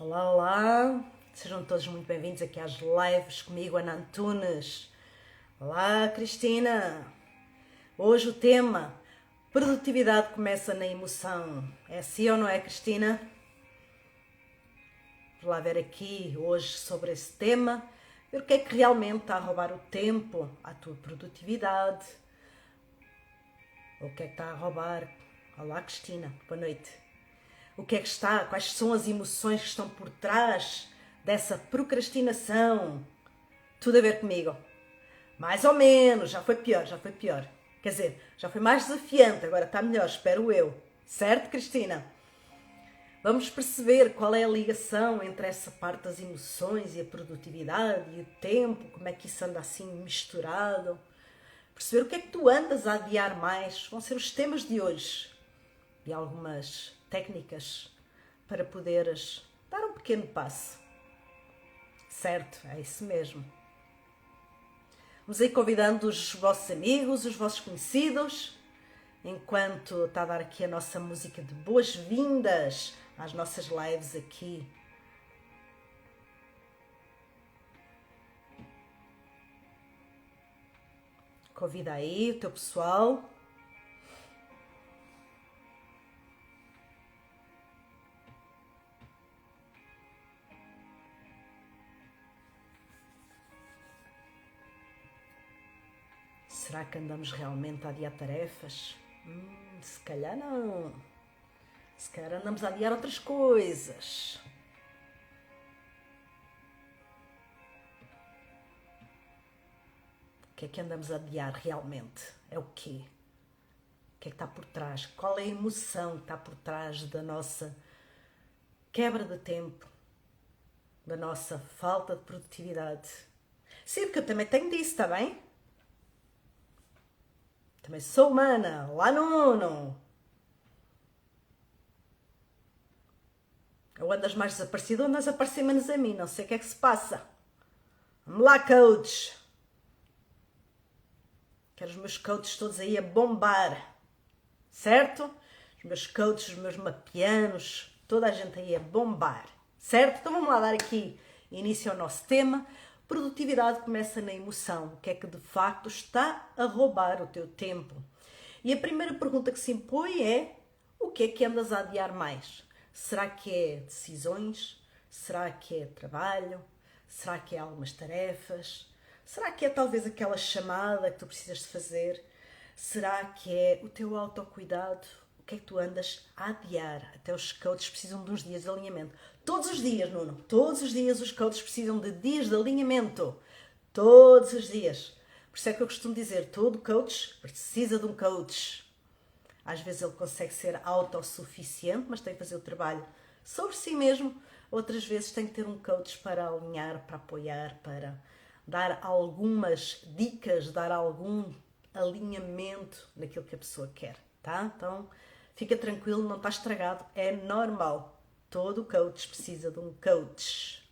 Olá, olá, sejam todos muito bem-vindos aqui às lives comigo, Ana Antunes. Olá, Cristina. Hoje o tema, produtividade começa na emoção. É assim ou não é, Cristina? Vamos lá ver aqui hoje sobre esse tema, ver o que é que realmente está a roubar o tempo à tua produtividade. Ou o que é que está a roubar? Olá, Cristina, boa noite. O que é que está? Quais são as emoções que estão por trás dessa procrastinação? Tudo a ver comigo. Mais ou menos, já foi pior, já foi pior. Quer dizer, já foi mais desafiante, agora está melhor, espero eu. Certo, Cristina? Vamos perceber qual é a ligação entre essa parte das emoções e a produtividade e o tempo, como é que isso anda assim misturado. Perceber o que é que tu andas a adiar mais, vão ser os temas de hoje. E algumas técnicas para poderes dar um pequeno passo. Certo, é isso mesmo. Vamos aí convidando os vossos amigos, os vossos conhecidos, enquanto está a dar aqui a nossa música de boas-vindas às nossas lives aqui. Convida aí o teu pessoal. Será que andamos realmente a adiar tarefas? Se calhar não. Se calhar andamos a adiar outras coisas. O que é que andamos a adiar realmente? É o quê? O que é que está por trás? Qual é a emoção que está por trás da nossa quebra de tempo? Da nossa falta de produtividade? Sim, porque eu também tenho disso, está bem? Também sou humana. Lá no. Ou andas mais desaparecido ou andas a aparecer menos a mim. Não sei o que é que se passa. Vamos lá, coach. Quero os meus coaches todos aí a bombar. Certo? Os meus coaches, os meus mapianos, toda a gente aí a bombar. Certo? Então vamos lá dar aqui início ao nosso tema. Produtividade começa na emoção. O que é que de facto está a roubar o teu tempo? E a primeira pergunta que se impõe é: o que é que andas a adiar mais? Será que é decisões? Será que é trabalho? Será que é algumas tarefas? Será que é talvez aquela chamada que tu precisas de fazer? Será que é o teu autocuidado? O que é que tu andas a adiar? Até os coaches precisam de uns dias de alinhamento. Todos os dias, Nuno. Todos os dias os coaches precisam de dias de alinhamento. Todos os dias. Por isso é que eu costumo dizer, todo coach precisa de um coach. Às vezes ele consegue ser autossuficiente, mas tem que fazer o trabalho sobre si mesmo. Outras vezes tem que ter um coach para alinhar, para apoiar, para dar algumas dicas, dar algum alinhamento naquilo que a pessoa quer, tá? Então, fica tranquilo, não está estragado, é normal. Todo coach precisa de um coach.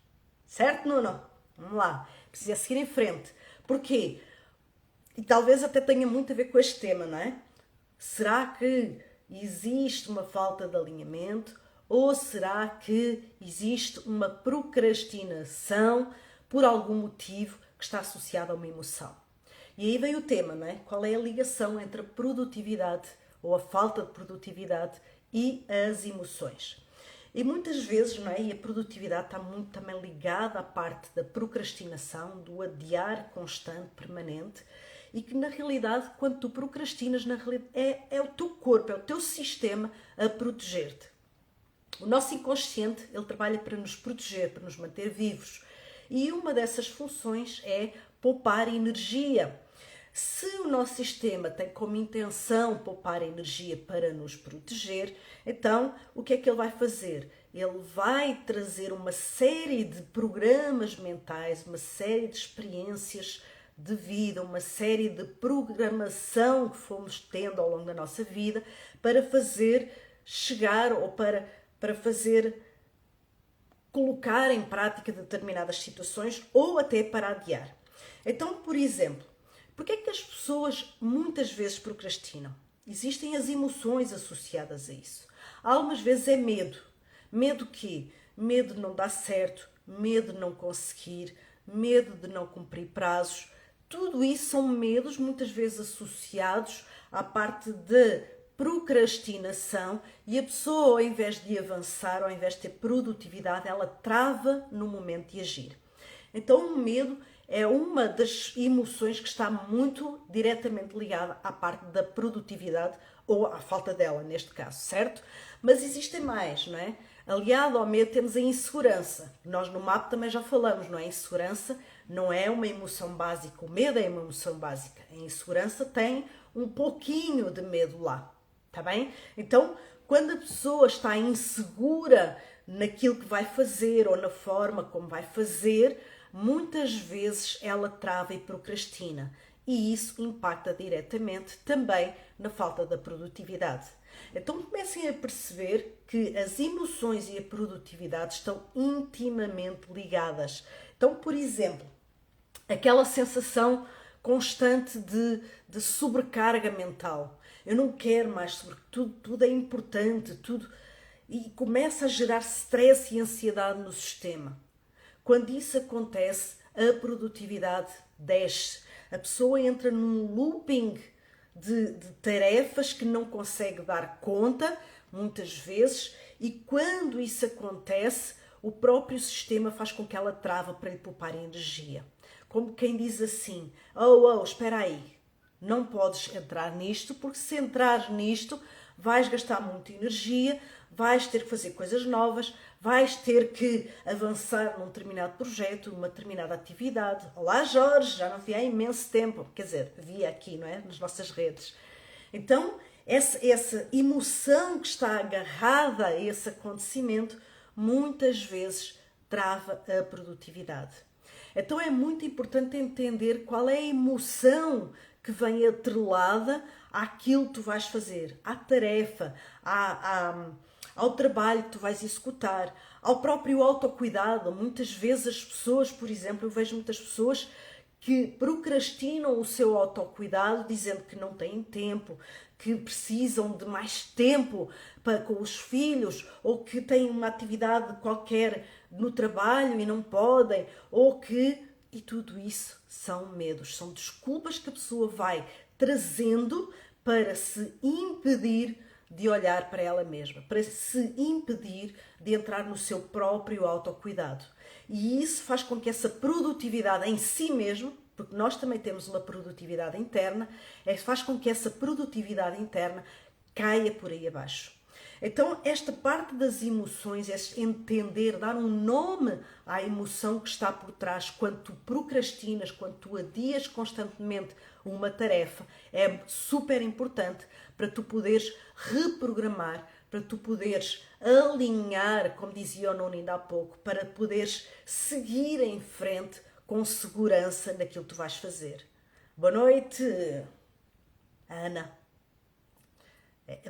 Certo, Nuno? Vamos lá. Precisa seguir em frente. Porquê? E talvez até tenha muito a ver com este tema, não é? Será que existe uma falta de alinhamento ou será que existe uma procrastinação por algum motivo que está associado a uma emoção? E aí vem o tema, não é? Qual é a ligação entre a produtividade ou a falta de produtividade e as emoções? E muitas vezes, não é? E a produtividade está muito também ligada à parte da procrastinação, do adiar constante, permanente, e que na realidade, quando tu procrastinas, na realidade é o teu corpo, é o teu sistema a proteger-te. O nosso inconsciente, ele trabalha para nos proteger, para nos manter vivos. E uma dessas funções é poupar energia. Se o nosso sistema tem como intenção poupar energia para nos proteger, então o que é que ele vai fazer? Ele vai trazer uma série de programas mentais, uma série de experiências de vida, uma série de programação que fomos tendo ao longo da nossa vida para fazer chegar ou para fazer colocar em prática determinadas situações ou até para adiar. Então, por exemplo, porque é que as pessoas muitas vezes procrastinam? Existem as emoções associadas a isso. Algumas vezes é medo. Medo que medo de não dar certo, medo de não conseguir, medo de não cumprir prazos. Tudo isso são medos muitas vezes associados à parte de procrastinação e a pessoa, ao invés de avançar, ao invés de ter produtividade, ela trava no momento de agir. Então o medo é uma das emoções que está muito diretamente ligada à parte da produtividade ou à falta dela, neste caso, certo? Mas existem mais, não é? Aliado ao medo temos a insegurança. Nós no MAP também já falamos, não é? A insegurança não é uma emoção básica, o medo é uma emoção básica. A insegurança tem um pouquinho de medo lá, tá bem? Então, quando a pessoa está insegura naquilo que vai fazer ou na forma como vai fazer, muitas vezes ela trava e procrastina. E isso impacta diretamente também na falta da produtividade. Então comecem a perceber que as emoções e a produtividade estão intimamente ligadas. Então, por exemplo, aquela sensação constante de sobrecarga mental. Eu não quero mais sobre tudo é importante, tudo. E começa a gerar stress e ansiedade no sistema. Quando isso acontece, a produtividade desce. A pessoa entra num looping de tarefas que não consegue dar conta, muitas vezes, e quando isso acontece, o próprio sistema faz com que ela trava para lhe poupar energia. Como quem diz assim, espera aí, não podes entrar nisto, porque se entrares nisto, vais gastar muita energia, vais ter que fazer coisas novas, vais ter que avançar num determinado projeto, numa determinada atividade. Olá Jorge, já não vi há imenso tempo, quer dizer, via aqui, não é? Nas nossas redes. Então, essa emoção que está agarrada a esse acontecimento, muitas vezes trava a produtividade. Então é muito importante entender qual é a emoção que vem atrelada àquilo que tu vais fazer, à tarefa, ao trabalho que tu vais executar, ao próprio autocuidado. Muitas vezes as pessoas, por exemplo, eu vejo muitas pessoas que procrastinam o seu autocuidado dizendo que não têm tempo, que precisam de mais tempo com os filhos, ou que têm uma atividade qualquer no trabalho e não podem, ou que... E tudo isso são medos, são desculpas que a pessoa vai trazendo para se impedir de olhar para ela mesma, para se impedir de entrar no seu próprio autocuidado. E isso faz com que essa produtividade em si mesmo, porque nós também temos uma produtividade interna, faz com que essa produtividade interna caia por aí abaixo. Então, esta parte das emoções, é entender, dar um nome à emoção que está por trás quando tu procrastinas, quando tu adias constantemente uma tarefa, é super importante para tu poderes reprogramar, para tu poderes alinhar, como dizia o Nuno ainda há pouco, para poderes seguir em frente com segurança naquilo que tu vais fazer. Boa noite, Ana.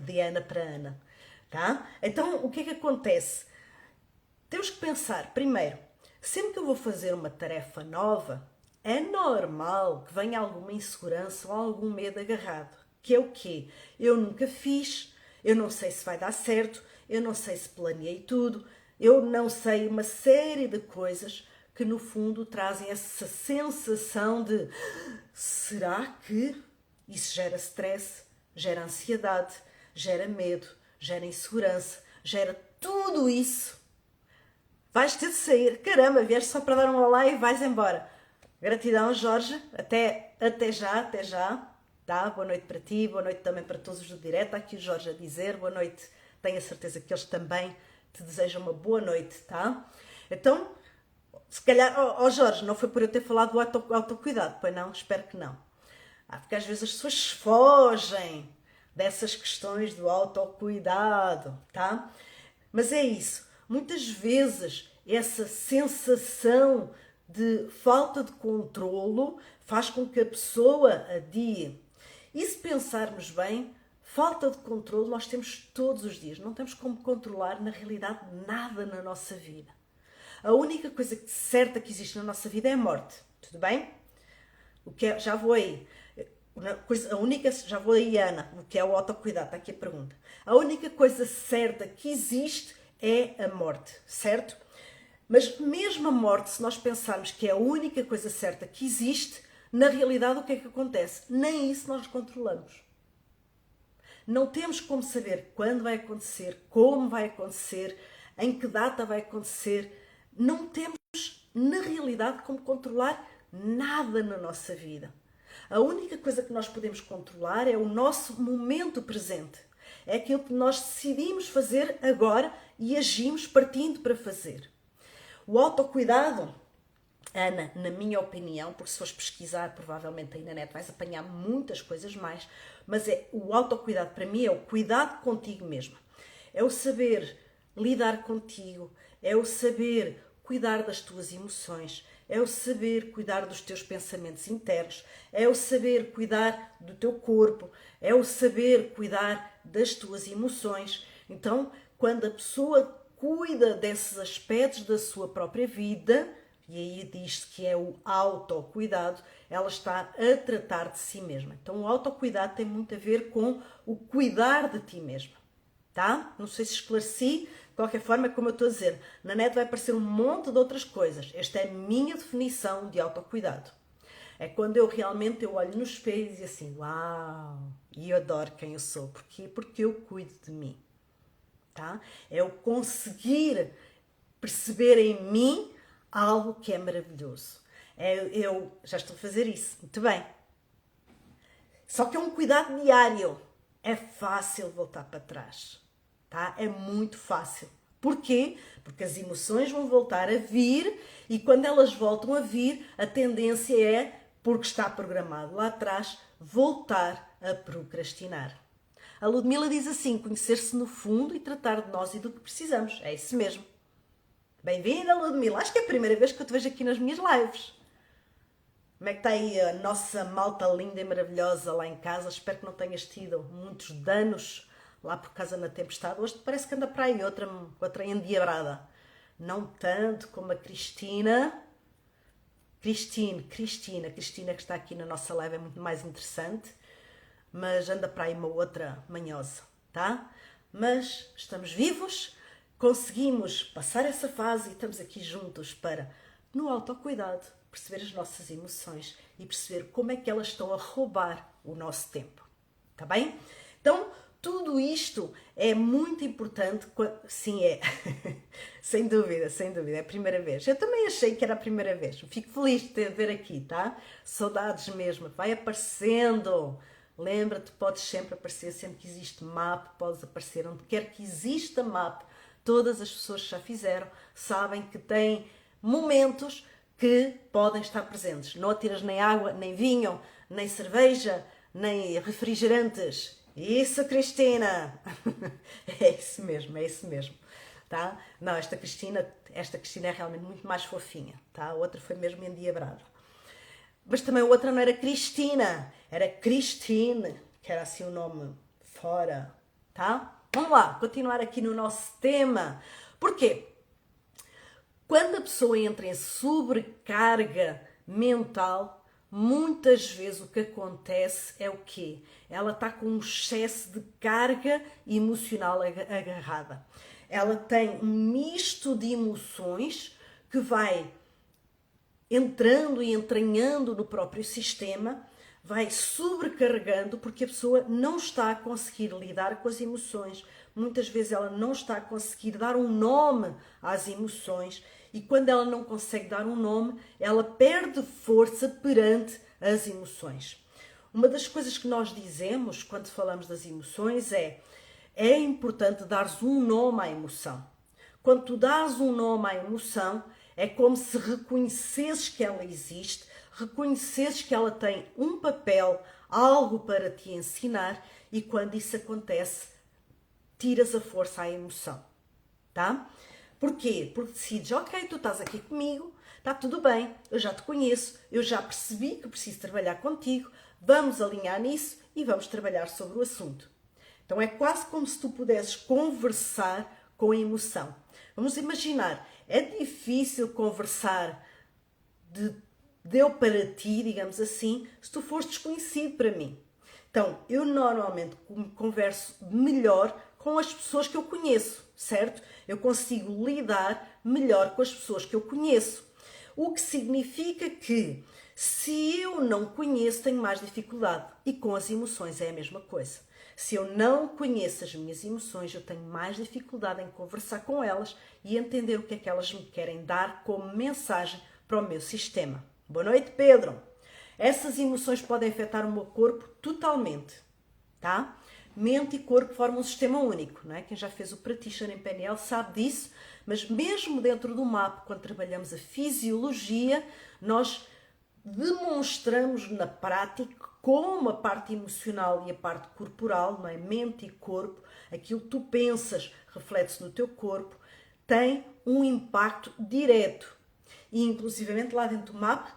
De Ana para Ana. Tá? Então, o que é que acontece? Temos que pensar, primeiro, sempre que eu vou fazer uma tarefa nova, é normal que venha alguma insegurança ou algum medo agarrado. Que é o quê? Eu nunca fiz, eu não sei se vai dar certo, eu não sei se planeei tudo, eu não sei uma série de coisas que no fundo trazem essa sensação de será que isso gera stress, gera ansiedade, gera medo, gera insegurança, gera tudo isso. Vais ter de sair. Caramba, vieste só para dar um olá e vais embora. Gratidão, Jorge. Até já. Tá? Boa noite para ti, boa noite também para todos os do direto. Aqui o Jorge a dizer boa noite. Tenho a certeza que eles também te desejam uma boa noite, tá? Então, se calhar, Jorge, não foi por eu ter falado do autocuidado, pois não? Espero que não. Porque às vezes as pessoas fogem dessas questões do autocuidado, tá? Mas é isso. Muitas vezes essa sensação de falta de controlo faz com que a pessoa adie. E se pensarmos bem, falta de controlo nós temos todos os dias. Não temos como controlar, na realidade, nada na nossa vida. A única coisa certa que existe na nossa vida é a morte. Tudo bem? Já vou aí. Já vou aí, Ana, o que é o autocuidado, está aqui a pergunta. A única coisa certa que existe é a morte, certo? Mas mesmo a morte, se nós pensarmos que é a única coisa certa que existe, na realidade o que é que acontece? Nem isso nós controlamos. Não temos como saber quando vai acontecer, como vai acontecer, em que data vai acontecer. Não temos, na realidade, como controlar nada na nossa vida. A única coisa que nós podemos controlar é o nosso momento presente. É aquilo que nós decidimos fazer agora e agimos partindo para fazer. O autocuidado, Ana, na minha opinião, porque se fores pesquisar provavelmente aí na net vais apanhar muitas coisas mais, mas o autocuidado para mim é o cuidado contigo mesmo. É o saber lidar contigo, é o saber cuidar das tuas emoções, é o saber cuidar dos teus pensamentos internos, é o saber cuidar do teu corpo, é o saber cuidar das tuas emoções. Então, quando a pessoa cuida desses aspectos da sua própria vida, e aí diz-se que é o autocuidado, ela está a tratar de si mesma. Então o autocuidado tem muito a ver com o cuidar de ti mesma, tá? Não sei se esclareci, de qualquer forma, como eu estou a dizer, na net vai aparecer um monte de outras coisas. Esta é a minha definição de autocuidado. É quando eu realmente olho no espelho e digo assim, uau, e eu adoro quem eu sou. Porquê? Porque eu cuido de mim. Tá? É eu conseguir perceber em mim algo que é maravilhoso. Eu já estou a fazer isso, muito bem. Só que é um cuidado diário. É fácil voltar para trás, tá? É muito fácil. Porquê? Porque as emoções vão voltar a vir e quando elas voltam a vir, a tendência é, porque está programado lá atrás, voltar a procrastinar. A Ludmila diz assim, conhecer-se no fundo e tratar de nós e do que precisamos. É isso mesmo. Bem-vinda, Ludmila. Acho que é a primeira vez que eu te vejo aqui nas minhas lives. Como é que está aí a nossa malta linda e maravilhosa lá em casa? Espero que não tenhas tido muitos danos lá por causa da tempestade. Hoje parece que anda para aí outra endiabrada. Não tanto como a Cristina. Cristina que está aqui na nossa live é muito mais interessante. Mas anda para aí uma outra manhosa, tá? Mas estamos vivos, conseguimos passar essa fase e estamos aqui juntos para, no autocuidado, perceber as nossas emoções e perceber como é que elas estão a roubar o nosso tempo, tá bem? Então, tudo isto é muito importante, sim, é, sem dúvida, é a primeira vez. Eu também achei que era a primeira vez, fico feliz de te ver aqui, tá? Saudades mesmo, vai aparecendo. Lembra-te, podes sempre aparecer, sempre que existe MAP, podes aparecer onde quer que exista MAP. Todas as pessoas que já fizeram sabem que têm momentos que podem estar presentes. Não atiras nem água, nem vinho, nem cerveja, nem refrigerantes. Isso, Cristina! É isso mesmo. Tá? Não, esta Cristina é realmente muito mais fofinha. Tá? A outra foi mesmo endiabrada. Mas também a outra não era Cristina, era Christine, que era assim o nome fora, tá? Vamos lá, continuar aqui no nosso tema. Porquê? Quando a pessoa entra em sobrecarga mental, muitas vezes o que acontece é o quê? Ela está com um excesso de carga emocional agarrada. Ela tem um misto de emoções que vai entrando e entranhando no próprio sistema, vai sobrecarregando porque a pessoa não está a conseguir lidar com as emoções. Muitas vezes ela não está a conseguir dar um nome às emoções e quando ela não consegue dar um nome, ela perde força perante as emoções. Uma das coisas que nós dizemos quando falamos das emoções é importante dares um nome à emoção. Quando tu dás um nome à emoção, é como se reconhecesses que ela existe, reconhecesses que ela tem um papel, algo para te ensinar e quando isso acontece, tiras a força à emoção, tá? Porquê? Porque decides, ok, tu estás aqui comigo, está tudo bem, eu já te conheço, eu já percebi que preciso trabalhar contigo, vamos alinhar nisso e vamos trabalhar sobre o assunto. Então é quase como se tu pudesses conversar com a emoção. Vamos imaginar, é difícil conversar de eu para ti, digamos assim, se tu fores desconhecido para mim. Então, eu normalmente converso melhor com as pessoas que eu conheço, certo? Eu consigo lidar melhor com as pessoas que eu conheço. O que significa que, se eu não conheço, tenho mais dificuldade. E com as emoções é a mesma coisa. Se eu não conheço as minhas emoções, eu tenho mais dificuldade em conversar com elas e entender o que é que elas me querem dar como mensagem para o meu sistema. Boa noite, Pedro! Essas emoções podem afetar o meu corpo totalmente, tá? Mente e corpo formam um sistema único, não é? Quem já fez o practitioner em PNL sabe disso, mas mesmo dentro do MAP, quando trabalhamos a fisiologia, nós demonstramos na prática como a parte emocional e a parte corporal, não é? Mente e corpo, aquilo que tu pensas reflete-se no teu corpo, tem um impacto direto. E inclusivamente lá dentro do MAP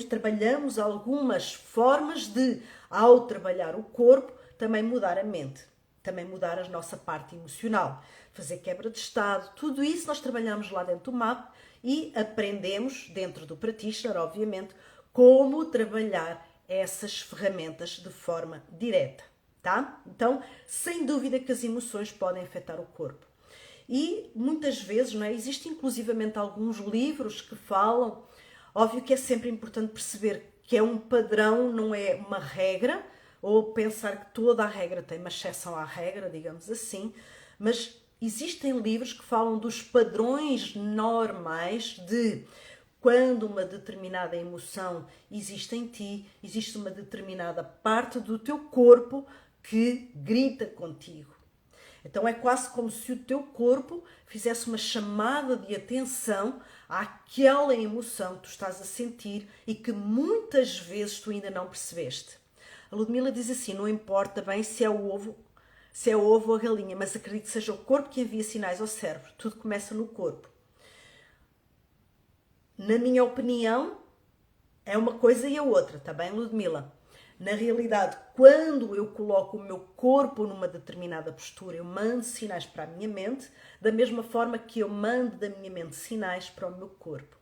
trabalhamos algumas formas de, ao trabalhar o corpo, também mudar a mente, também mudar a nossa parte emocional, fazer quebra de estado, tudo isso nós trabalhamos lá dentro do MAP e aprendemos, dentro do practitioner, obviamente, como trabalhar essas ferramentas de forma direta, tá? Então, sem dúvida que as emoções podem afetar o corpo. E muitas vezes, não é? Existem inclusivamente alguns livros que falam, óbvio que é sempre importante perceber que é um padrão, não é uma regra, ou pensar que toda a regra tem uma exceção à regra, digamos assim, mas existem livros que falam dos padrões normais de quando uma determinada emoção existe em ti, existe uma determinada parte do teu corpo que grita contigo. Então é quase como se o teu corpo fizesse uma chamada de atenção àquela emoção que tu estás a sentir e que muitas vezes tu ainda não percebeste. A Ludmila diz assim, não importa bem se é o ovo ou a galinha, mas acredito que seja o corpo que envia sinais ao cérebro. Tudo começa no corpo. Na minha opinião, é uma coisa e a outra, tá bem, Ludmila? Na realidade, quando eu coloco o meu corpo numa determinada postura, eu mando sinais para a minha mente, da mesma forma que eu mando da minha mente sinais para o meu corpo.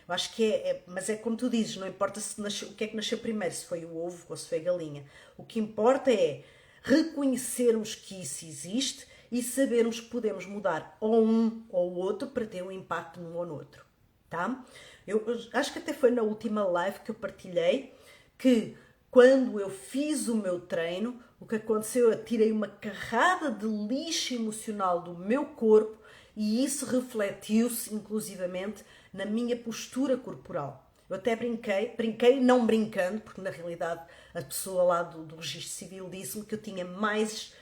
Eu acho que mas é como tu dizes, não importa o que é que nasceu primeiro, se foi o ovo ou se foi a galinha. O que importa é reconhecermos que isso existe e sabermos que podemos mudar ou um ou outro para ter um impacto num ou no outro, tá? Eu acho que até foi na última live que eu partilhei que quando eu fiz o meu treino, o que aconteceu, eu tirei uma carrada de lixo emocional do meu corpo e isso refletiu-se inclusivamente na minha postura corporal. Eu até brinquei não brincando, porque na realidade a pessoa lá do registro civil disse-me que eu tinha mais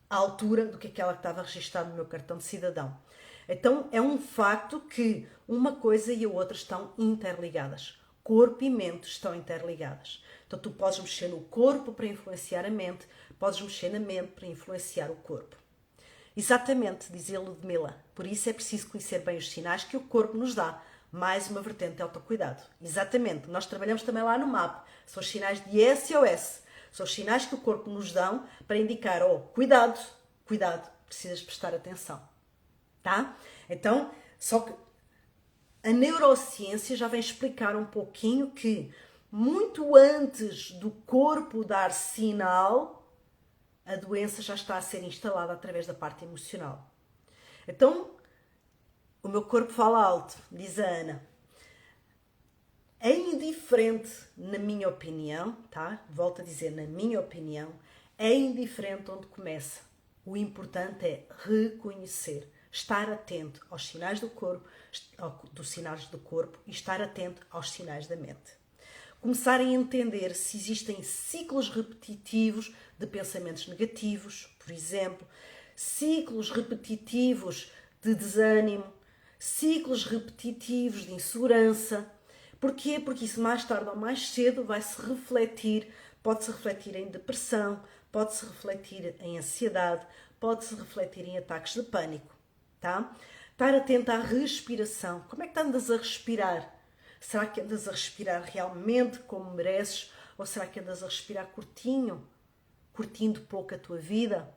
altura do que aquela que estava registada no meu cartão de cidadão. Então é um facto que uma coisa e a outra estão interligadas. Corpo e mente estão interligadas. Então tu podes mexer no corpo para influenciar a mente, podes mexer na mente para influenciar o corpo. Exatamente, dizia Ludmila. Por isso é preciso conhecer bem os sinais que o corpo nos dá. Mais uma vertente de autocuidado. Exatamente. Nós trabalhamos também lá no MAP. São os sinais de SOS. São os sinais que o corpo nos dão para indicar, cuidado, precisas prestar atenção. Tá? Então, só que a neurociência já vem explicar um pouquinho que muito antes do corpo dar sinal, a doença já está a ser instalada através da parte emocional. Então, o meu corpo fala alto, diz a Ana. É indiferente, na minha opinião, tá? Volto a dizer, na minha opinião, é indiferente onde começa. O importante é reconhecer, estar atento aos sinais do corpo, dos sinais do corpo e estar atento aos sinais da mente. Começarem a entender se existem ciclos repetitivos de pensamentos negativos, por exemplo, ciclos repetitivos de desânimo, ciclos repetitivos de insegurança. Porquê? Porque isso mais tarde ou mais cedo vai-se refletir, pode-se refletir em depressão, pode-se refletir em ansiedade, pode-se refletir em ataques de pânico, tá? Estar atento à respiração. Como é que andas a respirar? Será que andas a respirar realmente como mereces? Ou será que andas a respirar curtinho? Curtindo pouco a tua vida?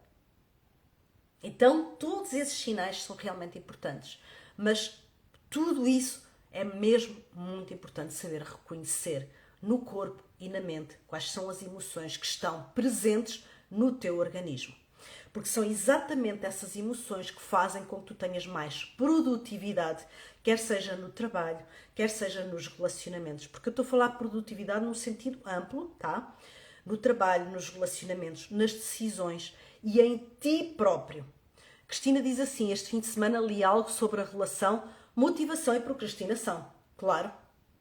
Então, todos esses sinais são realmente importantes. Mas tudo isso é mesmo muito importante saber reconhecer no corpo e na mente quais são as emoções que estão presentes no teu organismo. porque são exatamente essas emoções que fazem com que tu tenhas mais produtividade, quer seja no trabalho, quer seja nos relacionamentos. Porque eu estou a falar de produtividade num sentido amplo, tá? No trabalho, nos relacionamentos, nas decisões e em ti próprio. Cristina diz assim, este fim de semana li algo sobre a relação motivação e procrastinação. Claro,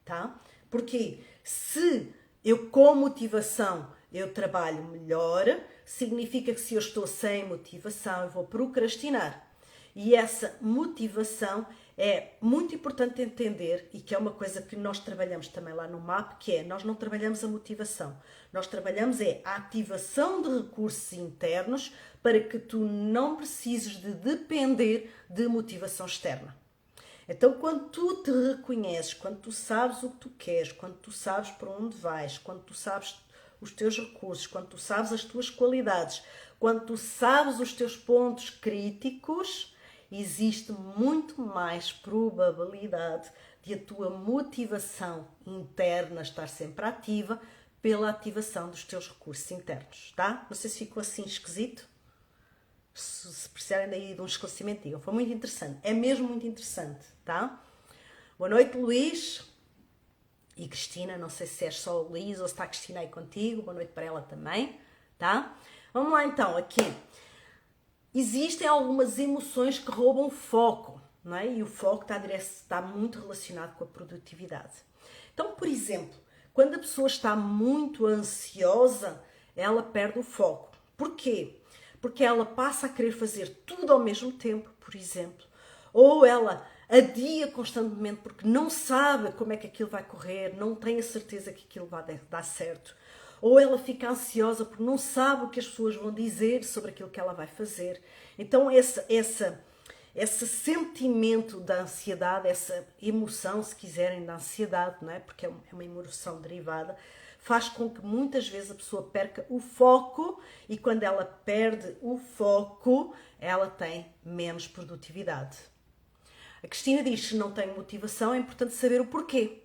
tá? Porque se eu com motivação eu trabalho melhor, significa que se eu estou sem motivação eu vou procrastinar. E essa motivação é muito importante entender e que é uma coisa que nós trabalhamos também lá no MAP, que é, nós não trabalhamos a motivação, nós trabalhamos a ativação de recursos internos para que tu não precises de depender de motivação externa. Então, quando tu te reconheces, quando tu sabes o que tu queres, quando tu sabes para onde vais, quando tu sabes os teus recursos, quando tu sabes as tuas qualidades, quando tu sabes os teus pontos críticos, existe muito mais probabilidade de a tua motivação interna estar sempre ativa pela ativação dos teus recursos internos, tá? Não sei se ficou assim esquisito. Se precisarem daí de um esclarecimento, digam. Foi muito interessante. É mesmo muito interessante, tá? Boa noite, Luís e Cristina. Não sei se és só o Luís ou se está a Cristina aí contigo. Boa noite para ela também, tá? Vamos lá então, aqui. Existem algumas emoções que roubam foco, não é? E o foco está muito relacionado com a produtividade. Então, por exemplo, quando a pessoa está muito ansiosa, ela perde o foco. Porquê? Porque ela passa a querer fazer tudo ao mesmo tempo, por exemplo. Ou ela adia constantemente porque não sabe como é que aquilo vai correr, não tem a certeza que aquilo vai dar certo. Ou ela fica ansiosa porque não sabe o que as pessoas vão dizer sobre aquilo que ela vai fazer. Então esse sentimento da ansiedade, essa emoção, se quiserem, da ansiedade, não é? Porque é uma emoção derivada, faz com que muitas vezes a pessoa perca o foco e quando ela perde o foco, ela tem menos produtividade. A Cristina diz que se não tem motivação é importante saber o porquê.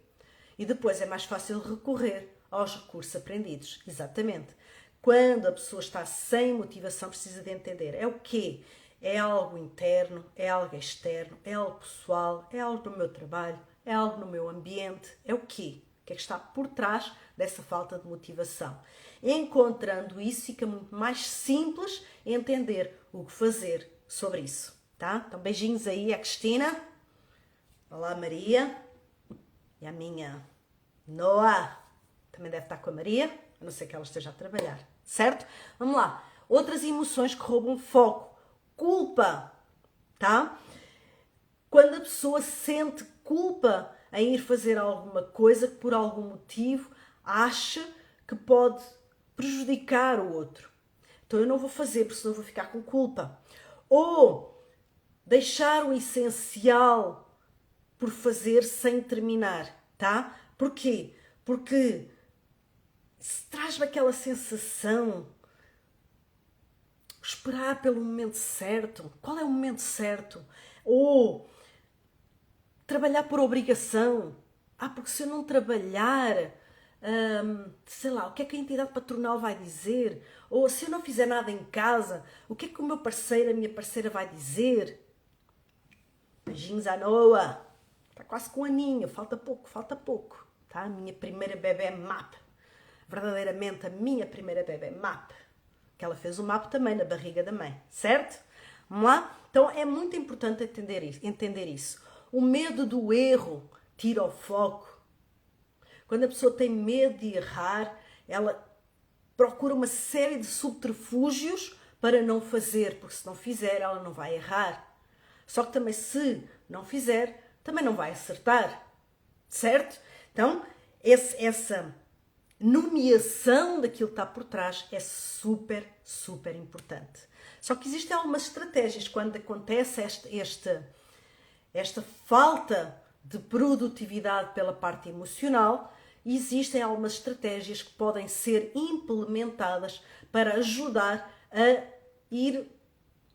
E depois é mais fácil recorrer aos recursos aprendidos. Exatamente. Quando a pessoa está sem motivação, precisa de entender. É o quê? É algo interno, é algo externo, é algo pessoal, é algo no meu trabalho, é algo no meu ambiente. É o quê? O que é que está por trás dessa falta de motivação? Encontrando isso, fica muito mais simples entender o que fazer sobre isso. Tá? Então, beijinhos aí à Cristina. Olá, Maria. E a minha Noa também deve estar com a Maria, a não ser que ela esteja a trabalhar, certo? Vamos lá. Outras emoções que roubam foco. Culpa, tá? Quando a pessoa sente culpa em ir fazer alguma coisa que por algum motivo acha que pode prejudicar o outro. Então eu não vou fazer, porque senão vou ficar com culpa. Ou deixar o essencial por fazer sem terminar, tá? Porquê? Porque se traz-me aquela sensação, esperar pelo momento certo. Qual é o momento certo? Ou trabalhar por obrigação. Porque se eu não trabalhar, sei lá, o que é que a entidade patronal vai dizer? Ou se eu não fizer nada em casa, o que é que o meu parceiro, a minha parceira vai dizer? Beijinhos à Noa. Está quase com um aninho, falta pouco. Tá? A minha primeira bebê MAP. Verdadeiramente a minha primeira bebê MAP. Que ela fez o MAP também na barriga da mãe, certo? Vamos lá? Então é muito importante entender isso. O medo do erro tira o foco. Quando a pessoa tem medo de errar, ela procura uma série de subterfúgios para não fazer, porque se não fizer, ela não vai errar. Só que também se não fizer, também não vai acertar, certo? Então, essa nomeação daquilo que está por trás é super, super importante. Só que existem algumas estratégias quando acontece esta falta de produtividade pela parte emocional, existem algumas estratégias que podem ser implementadas para ajudar a ir,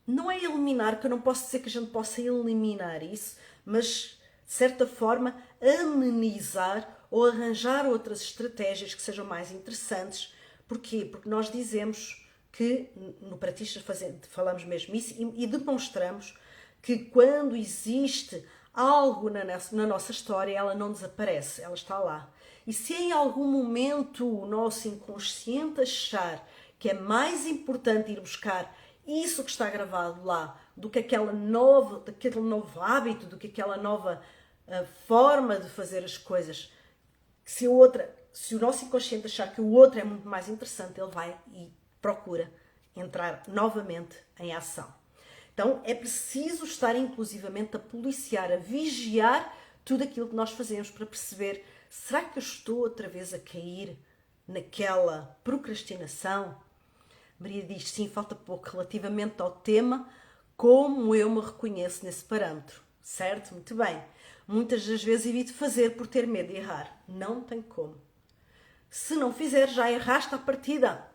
não é eliminar, que eu não posso dizer que a gente possa eliminar isso, mas de certa forma amenizar ou arranjar outras estratégias que sejam mais interessantes. Porquê? Porque nós dizemos que no Pratistas falamos mesmo isso e demonstramos que quando existe algo na nossa história, ela não desaparece, ela está lá. E se em algum momento o nosso inconsciente achar que é mais importante ir buscar isso que está gravado lá do que aquele novo hábito, do que aquela nova forma de fazer as coisas, se o nosso inconsciente achar que o outro é muito mais interessante, ele vai e procura entrar novamente em ação. Então é preciso estar inclusivamente a policiar, a vigiar tudo aquilo que nós fazemos para perceber, será que eu estou outra vez a cair naquela procrastinação? Maria diz, sim, falta pouco relativamente ao tema, como eu me reconheço nesse parâmetro, certo? Muito bem. Muitas das vezes evito fazer por ter medo de errar. Não tem como. Se não fizer, já erraste à partida.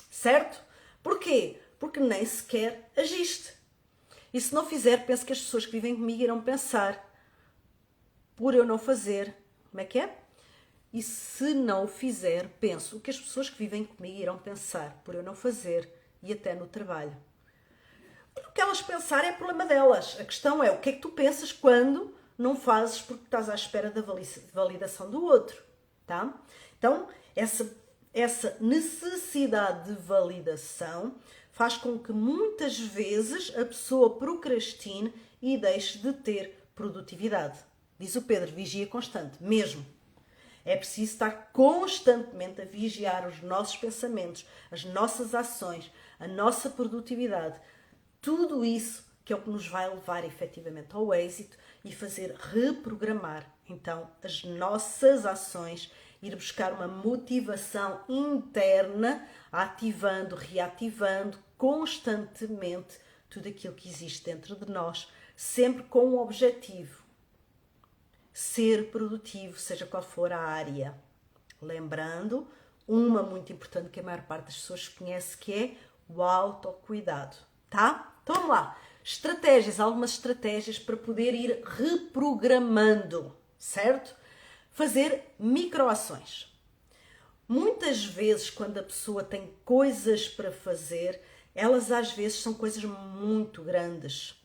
Certo? Porquê? Porque nem sequer agiste. E se não fizer, penso que as pessoas que vivem comigo irão pensar, por eu não fazer, como é que é? E se não o fizer, penso o que as pessoas que vivem comigo irão pensar, por eu não fazer, e até no trabalho. O que elas pensarem é problema delas. A questão é o que é que tu pensas quando não fazes porque estás à espera da validação do outro. Tá? Então, essa necessidade de validação faz com que muitas vezes a pessoa procrastine e deixe de ter produtividade. Diz o Pedro, vigia constante, mesmo. É preciso estar constantemente a vigiar os nossos pensamentos, as nossas ações, a nossa produtividade. Tudo isso que é o que nos vai levar efetivamente ao êxito e fazer reprogramar, então, as nossas ações, ir buscar uma motivação interna, ativando, reativando constantemente tudo aquilo que existe dentro de nós, sempre com um objetivo. Ser produtivo, seja qual for a área. Lembrando, uma muito importante que a maior parte das pessoas conhece, que é o autocuidado, tá? Então vamos lá. Algumas estratégias para poder ir reprogramando, certo? Fazer microações. Muitas vezes, quando a pessoa tem coisas para fazer, elas às vezes são coisas muito grandes.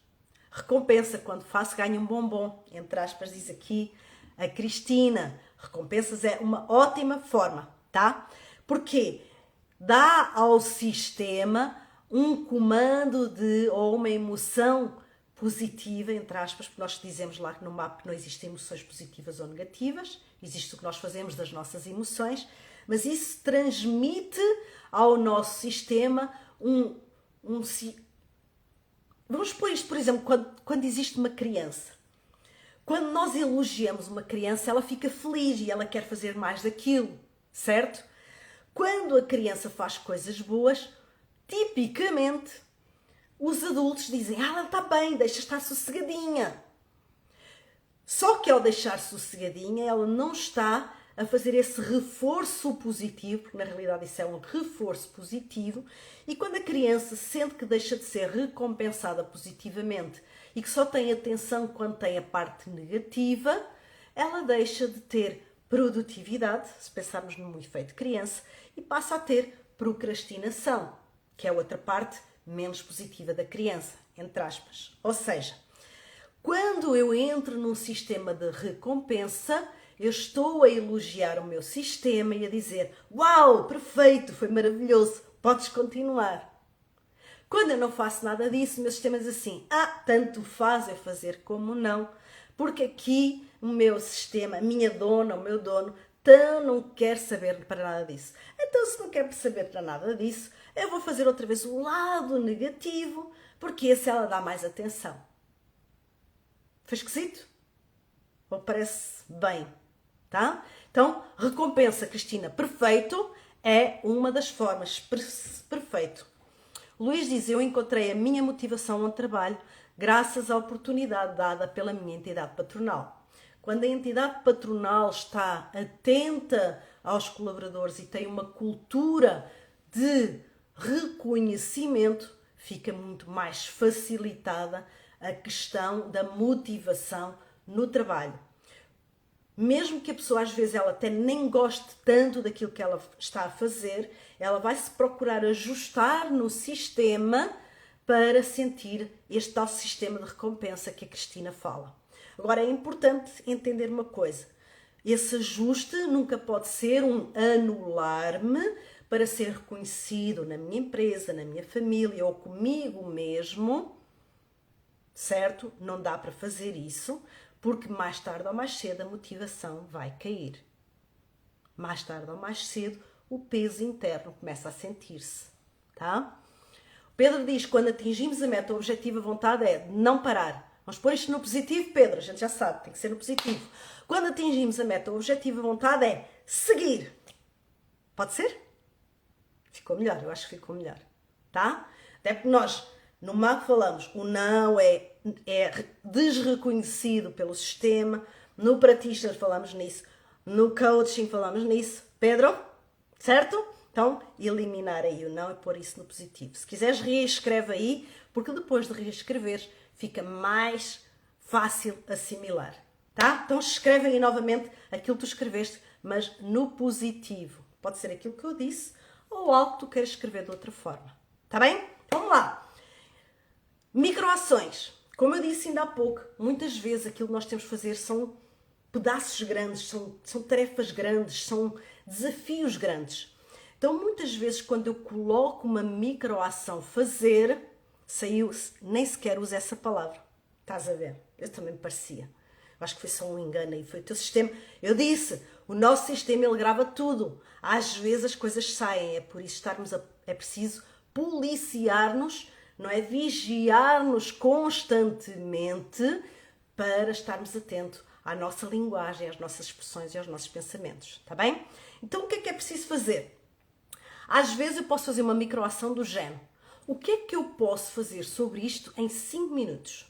Recompensa, quando faço, ganho um bombom. Entre aspas, diz aqui a Cristina. Recompensas é uma ótima forma, tá? Porque dá ao sistema um comando ou uma emoção positiva, entre aspas, porque nós dizemos lá que no MAP não existem emoções positivas ou negativas, existe o que nós fazemos das nossas emoções, mas isso transmite ao nosso sistema Vamos pôr isto, por exemplo, quando existe uma criança. Quando nós elogiamos uma criança, ela fica feliz e ela quer fazer mais daquilo, certo? Quando a criança faz coisas boas, tipicamente, os adultos dizem, ela está bem, deixa estar sossegadinha. Só que ao deixar sossegadinha, ela não está a fazer esse reforço positivo, porque na realidade isso é um reforço positivo, e quando a criança sente que deixa de ser recompensada positivamente e que só tem atenção quando tem a parte negativa, ela deixa de ter produtividade, se pensarmos no efeito criança, e passa a ter procrastinação, que é outra parte menos positiva da criança, entre aspas. Ou seja, quando eu entro num sistema de recompensa, eu estou a elogiar o meu sistema e a dizer, uau, perfeito, foi maravilhoso, podes continuar. Quando eu não faço nada disso, o meu sistema diz assim, tanto faz eu fazer como não, porque aqui o meu sistema, a minha dona, o meu dono, não quer saber para nada disso. Então, se não quer saber para nada disso, eu vou fazer outra vez o lado negativo, porque esse ela dá mais atenção. Foi esquisito? Ou parece bem? Tá? Então, recompensa, Cristina, perfeito, é uma das formas, perfeito. Luís diz, eu encontrei a minha motivação ao trabalho graças à oportunidade dada pela minha entidade patronal. Quando a entidade patronal está atenta aos colaboradores e tem uma cultura de reconhecimento, fica muito mais facilitada a questão da motivação no trabalho. mesmo que a pessoa às vezes ela até nem goste tanto daquilo que ela está a fazer, ela vai se procurar ajustar no sistema para sentir este tal sistema de recompensa que a Cristina fala. Agora é importante entender uma coisa, esse ajuste nunca pode ser um anular-me para ser reconhecido na minha empresa, na minha família ou comigo mesmo, certo? Não dá para fazer isso, porque mais tarde ou mais cedo a motivação vai cair. Mais tarde ou mais cedo o peso interno começa a sentir-se, tá? O Pedro diz que quando atingimos a meta, o objetivo, a vontade é de não parar. Vamos pôr isto no positivo, Pedro, a gente já sabe, tem que ser no positivo. Quando atingimos a meta, o objetivo, a vontade é seguir. Pode ser? Ficou melhor, eu acho que ficou melhor, tá? Até porque nós, no MAG falamos, o não é desreconhecido pelo sistema, no Practitioner falamos nisso, no Coaching falamos nisso. Pedro? Certo? Então, eliminar aí o não e pôr isso no positivo. Se quiseres, reescreve aí, porque depois de reescrever fica mais fácil assimilar, tá? Então, escreve aí novamente aquilo que tu escreveste, mas no positivo. Pode ser aquilo que eu disse ou algo que tu queiras escrever de outra forma. Tá bem? Vamos lá. Microações. Como eu disse ainda há pouco, muitas vezes aquilo que nós temos de fazer são pedaços grandes, são tarefas grandes, são desafios grandes. Então, muitas vezes, quando eu coloco uma microação fazer, nem sequer uso essa palavra. Estás a ver? Eu também me parecia. Acho que foi só um engano aí, foi o teu sistema. Eu disse, o nosso sistema ele grava tudo. Às vezes as coisas saem, é por isso é preciso policiar-nos, não é? Vigiar-nos constantemente para estarmos atentos à nossa linguagem, às nossas expressões e aos nossos pensamentos, tá bem? Então o que é preciso fazer? Às vezes eu posso fazer uma microação do género. O que é que eu posso fazer sobre isto em 5 minutos?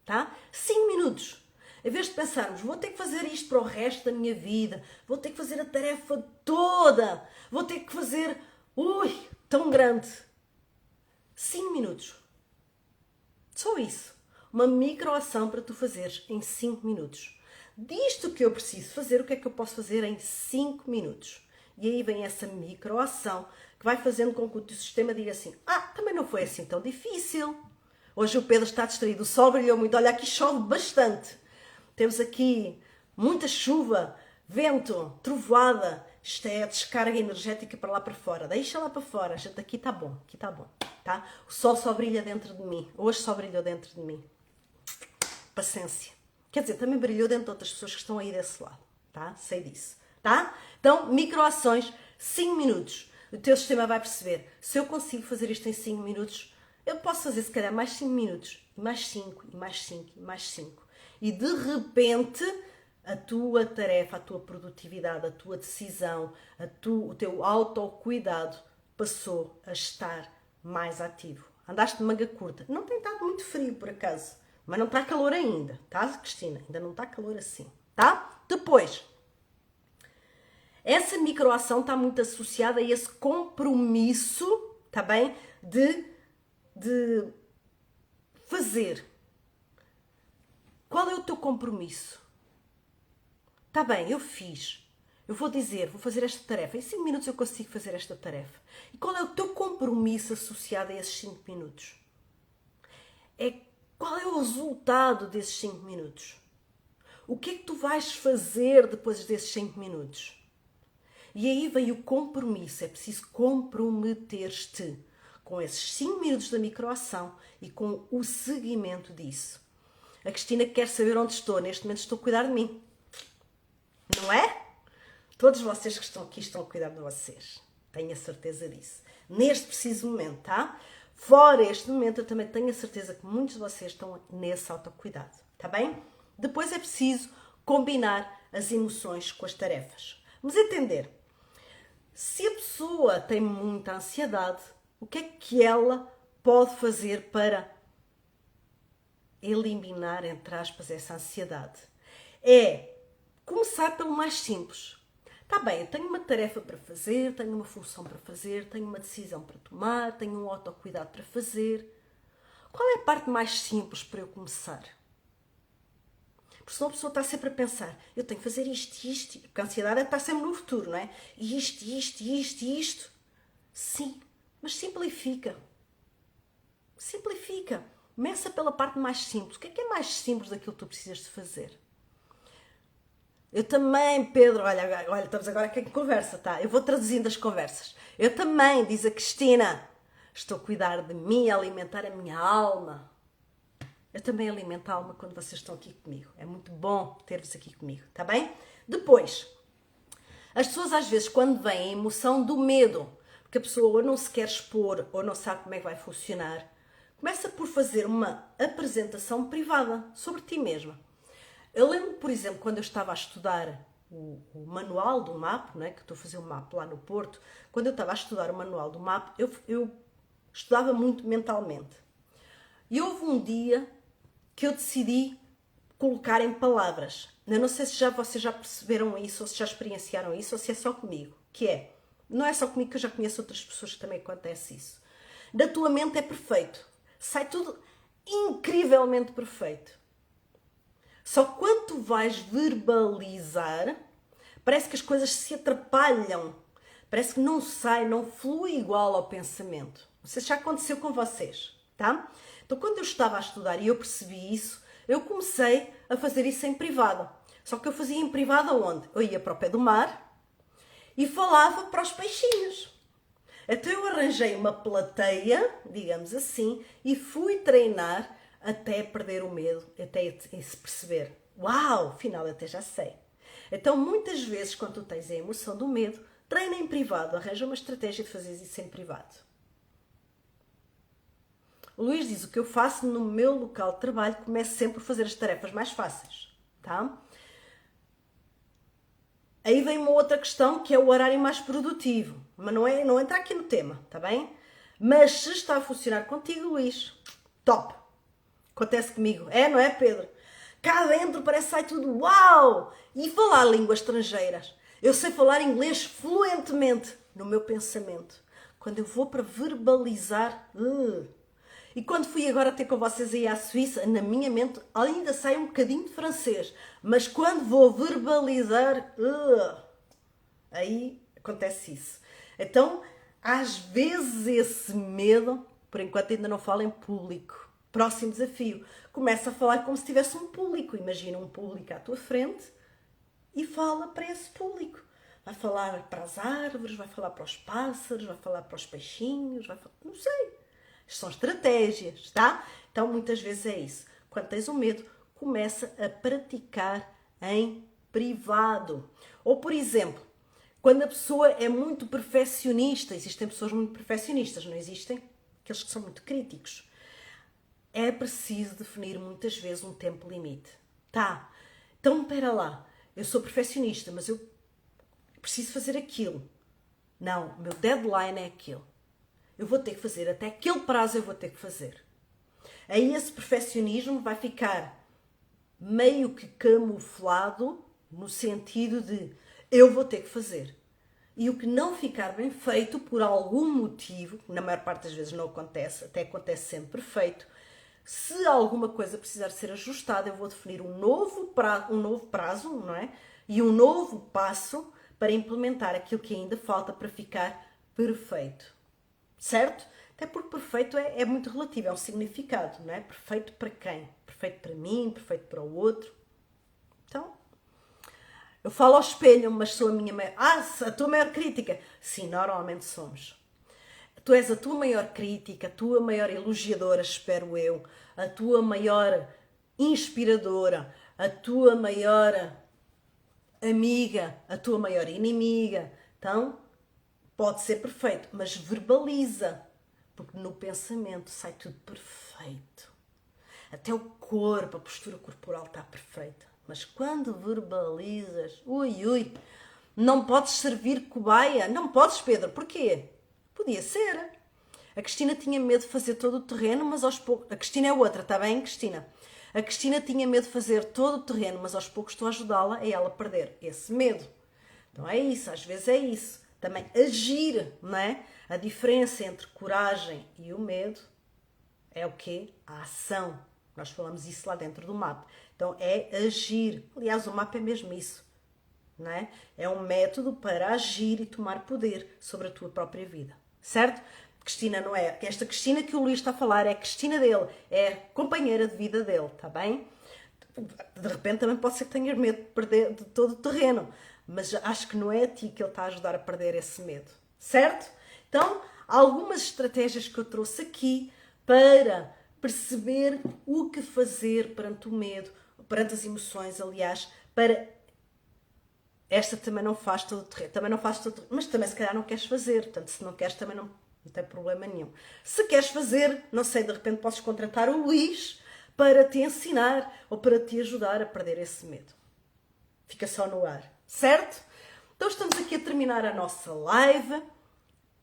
Tá? 5 minutos. Em vez de pensarmos, vou ter que fazer isto para o resto da minha vida, vou ter que fazer a tarefa toda, vou ter que fazer, tão grande. 5 minutos. Só isso. Uma microação para tu fazeres em 5 minutos. Disto que eu preciso fazer, o que é que eu posso fazer em 5 minutos? E aí vem essa microação que vai fazendo com que o teu sistema diga assim, também não foi assim tão difícil. Hoje o Pedro está distraído, o sol brilhou muito, olha aqui chove bastante. Temos aqui muita chuva, vento, trovoada. Isto é a descarga energética para lá para fora. Deixa lá para fora, a gente aqui está bom, tá? O sol só brilha dentro de mim, hoje só brilhou dentro de mim. Paciência. Quer dizer, também brilhou dentro de outras pessoas que estão aí desse lado, tá? Sei disso, tá? Então, microações, 5 minutos. O teu sistema vai perceber, se eu consigo fazer isto em 5 minutos, eu posso fazer se calhar mais 5 minutos, e mais 5, e mais 5, e mais 5. E de repente, a tua tarefa, a tua produtividade, a tua decisão, o teu autocuidado passou a estar mais ativo. Andaste de manga curta. Não tem estado muito frio, por acaso. Mas não está calor ainda, tá, Cristina? Ainda não está calor assim, tá? Depois, essa microação está muito associada a esse compromisso, tá bem? De fazer. Qual é o teu compromisso? Tá bem, eu fiz. Eu vou fazer esta tarefa. Em 5 minutos eu consigo fazer esta tarefa. E qual é o teu compromisso associado a esses 5 minutos? Qual é o resultado desses 5 minutos? O que é que tu vais fazer depois desses 5 minutos? E aí vem o compromisso. É preciso comprometer-te com esses 5 minutos da microação e com o seguimento disso. A Cristina quer saber onde estou. Neste momento estou a cuidar de mim. Não é? Todos vocês que estão aqui estão a cuidar de vocês. Tenho a certeza disso. Neste preciso momento, tá? Fora este momento, eu também tenho a certeza que muitos de vocês estão nesse autocuidado. Tá bem? Depois é preciso combinar as emoções com as tarefas. Vamos entender. Se a pessoa tem muita ansiedade, o que é que ela pode fazer para eliminar, entre aspas, essa ansiedade? É começar pelo mais simples. Está bem, eu tenho uma tarefa para fazer, tenho uma função para fazer, tenho uma decisão para tomar, tenho um autocuidado para fazer. Qual é a parte mais simples para eu começar? Porque senão a pessoa está sempre a pensar, eu tenho que fazer isto, porque a ansiedade é estar sempre no futuro, não é? Isto. Sim, mas simplifica. Simplifica. Começa pela parte mais simples. O que é mais simples daquilo que tu precisas de fazer? Eu também, Pedro, olha, estamos agora aqui em conversa, tá? Eu vou traduzindo as conversas. Eu também, diz a Cristina, estou a cuidar de mim, a alimentar a minha alma. Eu também alimento a alma quando vocês estão aqui comigo. É muito bom ter-vos aqui comigo, tá bem? Depois, as pessoas às vezes quando vem a emoção do medo, porque a pessoa ou não se quer expor ou não sabe como é que vai funcionar, começa por fazer uma apresentação privada sobre ti mesma. Eu lembro, por exemplo, quando eu estava a estudar o manual do MAP, né, que estou a fazer um MAP lá no Porto, quando eu estava a estudar o manual do MAP, eu estudava muito mentalmente. E houve um dia que eu decidi colocar em palavras. Eu não sei se vocês já perceberam isso, ou se já experienciaram isso, ou se é só comigo. Que é, não é só comigo, que eu já conheço outras pessoas que também acontece isso. Da tua mente é perfeito. Sai tudo incrivelmente perfeito. Só quando tu vais verbalizar, parece que as coisas se atrapalham. Parece que não sai, não flui igual ao pensamento. Não sei se já aconteceu com vocês, tá? Então, quando eu estava a estudar e eu percebi isso, eu comecei a fazer isso em privado. Só que eu fazia em privado aonde? Eu ia para o pé do mar e falava para os peixinhos. Então eu arranjei uma plateia, digamos assim, e fui treinar até perder o medo, até se perceber. Uau, afinal até já sei. Então muitas vezes quando tu tens a emoção do medo, treina em privado, arranja uma estratégia de fazer isso em privado. O Luís diz, o que eu faço no meu local de trabalho, começo sempre por fazer as tarefas mais fáceis, tá? Aí vem uma outra questão que é o horário mais produtivo, mas não entra aqui no tema, tá bem? Mas se está a funcionar contigo, Luís, top! Acontece comigo, não é, Pedro? Cá dentro parece que sai tudo uau! E falar línguas estrangeiras. Eu sei falar inglês fluentemente no meu pensamento. Quando eu vou para verbalizar... E quando fui agora ter com vocês aí à Suíça, na minha mente ainda sai um bocadinho de francês. Mas quando vou verbalizar, aí acontece isso. Então, às vezes esse medo, por enquanto ainda não falo em público. Próximo desafio. Começa a falar como se tivesse um público. Imagina um público à tua frente e fala para esse público. Vai falar para as árvores, vai falar para os pássaros, vai falar para os peixinhos, não sei. São estratégias, tá? Então, muitas vezes é isso. Quando tens um medo, começa a praticar em privado. Ou, por exemplo, quando a pessoa é muito perfeccionista, existem pessoas muito perfeccionistas, não existem? Aqueles que são muito críticos. É preciso definir muitas vezes um tempo limite. Tá, então espera lá, eu sou perfeccionista, mas eu preciso fazer aquilo. Não, o meu deadline é aquilo. Eu vou ter que fazer, até aquele prazo eu vou ter que fazer. Aí esse perfeccionismo vai ficar meio que camuflado no sentido de eu vou ter que fazer. E o que não ficar bem feito por algum motivo, que na maior parte das vezes não acontece, até acontece sempre perfeito, se alguma coisa precisar ser ajustada, eu vou definir um novo prazo, não é? E um novo passo para implementar aquilo que ainda falta para ficar perfeito. Certo? Até porque perfeito é muito relativo, é um significado, não é? Perfeito para quem? Perfeito para mim, perfeito para o outro. Então, eu falo ao espelho, mas sou a minha maior... a tua maior crítica. Sim, normalmente somos. Tu és a tua maior crítica, a tua maior elogiadora, espero eu, a tua maior inspiradora, a tua maior amiga, a tua maior inimiga. Então, pode ser perfeito, mas verbaliza, porque no pensamento sai tudo perfeito. Até o corpo, a postura corporal está perfeita. Mas quando verbalizas, não podes servir cobaia. Não podes, Pedro, porquê? Podia ser. A Cristina tinha medo de fazer todo o terreno, mas aos poucos... A Cristina é outra, está bem, Cristina? A Cristina tinha medo de fazer todo o terreno, mas aos poucos estou a ajudá-la a ela perder esse medo. Então é isso, às vezes é isso. Também agir, não é? A diferença entre coragem e o medo é o quê? A ação. Nós falamos isso lá dentro do mapa. Então é agir. Aliás, o mapa é mesmo isso. Não é? É um método para agir e tomar poder sobre a tua própria vida. Certo? Cristina não é. Esta Cristina que o Luís está a falar é a Cristina dele. É a companheira de vida dele. Está bem? De repente também pode ser que tenhas medo de perder de todo o terreno. Mas acho que não é a ti que ele está a ajudar a perder esse medo. Certo? Então, há algumas estratégias que eu trouxe aqui para perceber o que fazer perante o medo, perante as emoções, aliás, para... Esta também não faz todo o terreno, também não faz todo o terreno, mas também se calhar não queres fazer, portanto, se não queres também não tem problema nenhum. Se queres fazer, não sei, de repente podes contratar o Luís para te ensinar ou para te ajudar a perder esse medo. Fica só no ar, certo? Então estamos aqui a terminar a nossa live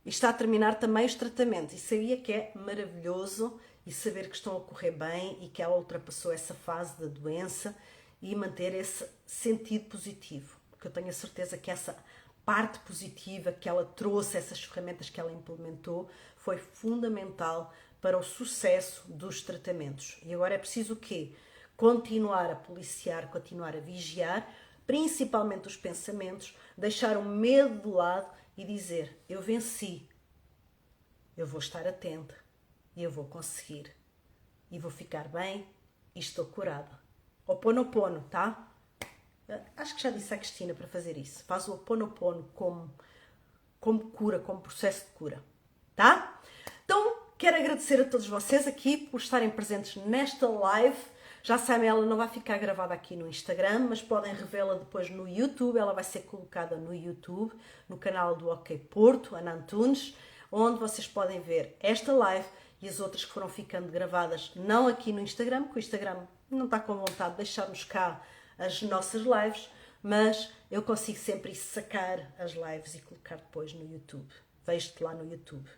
e está a terminar também os tratamentos. E sabia que é maravilhoso e saber que estão a correr bem e que ela ultrapassou essa fase da doença e manter esse sentido positivo. Porque eu tenho a certeza que essa parte positiva que ela trouxe, essas ferramentas que ela implementou, foi fundamental para o sucesso dos tratamentos. E agora é preciso o quê? Continuar a policiar, continuar a vigiar, principalmente os pensamentos, deixar o medo de lado e dizer, eu venci, eu vou estar atenta e eu vou conseguir e vou ficar bem e estou curada. Ho'oponopono, tá? Acho que já disse à Cristina para fazer isso. Faz o Ho'oponopono como cura, como processo de cura, tá? Então, quero agradecer a todos vocês aqui por estarem presentes nesta live. Já sabem, ela não vai ficar gravada aqui no Instagram, mas podem revê-la depois no YouTube. Ela vai ser colocada no YouTube, no canal do OK Porto, Ana Antunes, onde vocês podem ver esta live e as outras que foram ficando gravadas, não aqui no Instagram, porque o Instagram não está com vontade de deixar-nos cá as nossas lives, mas eu consigo sempre sacar as lives e colocar depois no YouTube. Vejo-te lá no YouTube.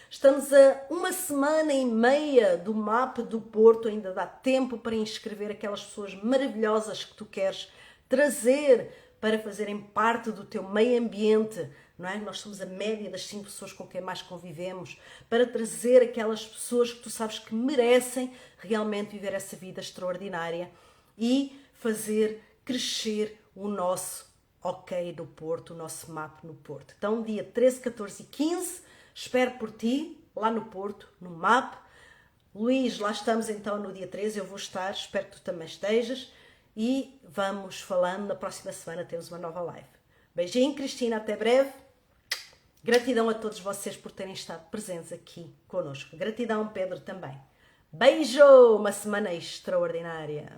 Estamos a 1 semana e meia do mapa do Porto, ainda dá tempo para inscrever aquelas pessoas maravilhosas que tu queres trazer para fazerem parte do teu meio ambiente, não é? Nós somos a média das 5 pessoas com quem mais convivemos, para trazer aquelas pessoas que tu sabes que merecem realmente viver essa vida extraordinária e fazer crescer o nosso OK do Porto, o nosso mapa no Porto. Então, dia 13, 14 e 15, espero por ti, lá no Porto, no MAP. Luís, lá estamos então no dia 13, eu vou estar, espero que tu também estejas. E vamos falando, na próxima semana temos uma nova live. Beijinho, Cristina, até breve. Gratidão a todos vocês por terem estado presentes aqui connosco. Gratidão, Pedro, também. Beijo, uma semana extraordinária.